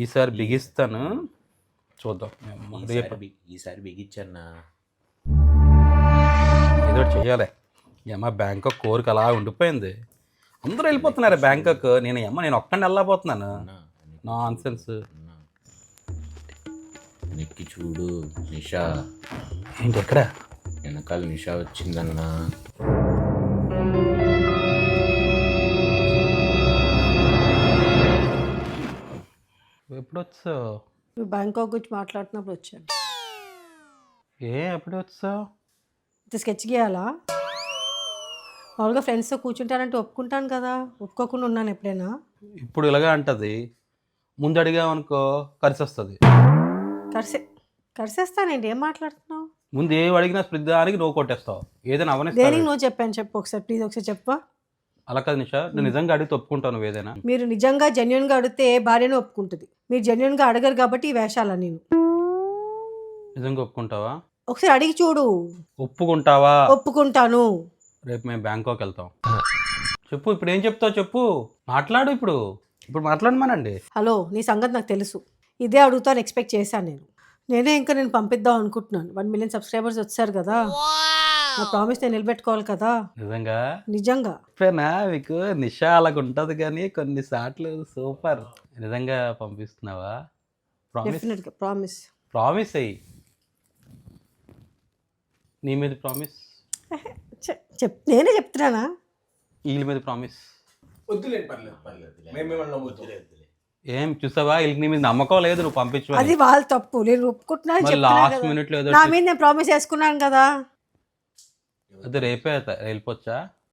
ఈసారి బిగిస్తాను, చూద్దాం. ఈసారి బిగించన్నా, ఏదో ఒకటి చెయ్యాలి. ఏమో బ్యాంకాక్ కోరిక అలా ఉండిపోయింది. అందరూ వెళ్ళిపోతున్నారు బ్యాంకాక్, నేను ఒక్కడిని వెళ్ళకపోతున్నాను. Non sense. నెక్కి చూడు నిషా. ఏంటి ఎక్కడ? వెనకాల నిషా వచ్చిందన్నా. ఎప్పుడు వచ్చావు? నువ్వు బ్యాంకాక్ గురించి మాట్లాడుతున్నప్పుడు వచ్చాను. ఎప్పుడు వచ్చావు? ఇది స్కెచ్ గీయాలా? మామూలుగా ఫ్రెండ్స్తో కూర్చుంటానంటే ఒప్పుకుంటాను కదా, ఒప్పుకోకుండా ఉన్నాను ఎప్పుడైనా? ఇప్పుడు ఇలాగే అంటది, ముందు అడిగామనుకో కలిసి వస్తుంది. కరిసేస్తానండి, ఏం మాట్లాడుతున్నావు? ముందు ఏం అడిగినా ప్రతిదానికి నువ్వు కొట్టేస్తావు. ఏదైనా అవన్నీ దేనికి నువ్వు చెప్పాను చెప్పు ఒకసారి, ప్లీజ్ ఒకసారి చెప్పా. అలా కాదు నిషా, నేను నిజంగా అడిగితే ఒప్పుకుంటాను నువ్వు ఏదైనా. మీరు నిజంగా జెన్యున్గా అడిగితే భార్యను ఒప్పుకుంటుంది. మీరు జెన్యున్గా అడగరు కాబట్టి ఈ వేషాలా? నేను నిజంగా ఒప్పుకుంటావా? ఒకసారి అడిగి చూడు. ఒప్పుకుంటావా? ఒప్పుకుంటాను. రేపు మేము బ్యాంకాక్ వెళ్తాం. చెప్పు, ఇప్పుడు ఏం చెప్తావు చెప్పు, మాట్లాడు. ఇప్పుడు మాట్లాడమానండి. హలో, నీ సంగతి నాకు తెలుసు. ఇదే అడుగుతాను ఎక్స్పెక్ట్ చేశాను. నేను పంపిద్దాం అనుకుంటున్నాను. 1 మిలియన్ సబ్స్క్రైబర్స్ వచ్చారు కదా, నా ప్రామిస్ నేను నిలబెట్టుకోవాలి కదా. నిజంగా మీకు నిషా అలాగ ఉంటుంది, కానీ కొన్నిసార్లు సూపర్. నిజంగా పంపిస్తున్నావా? డెఫినెట్గా ప్రామిస్ అయ్యి. నీ మీద ప్రామిస్. నేనే చెప్తున్నానా? వీళ్ళ మీద ప్రామిస్. పర్లేదు. ఏం చూసావా, వీళ్ళకి నీ మీద నమ్మకం లేదు, నువ్వు పంపించు. అది వాళ్ళ తప్పు, నేను ఒప్పుకుంటున్నాను. లాస్ట్ మినిట్ లో నా మీద నేను ప్రామిస్ చేసుకున్నాను కదా. అది రేపే వెళ్ళిపోవచ్చా?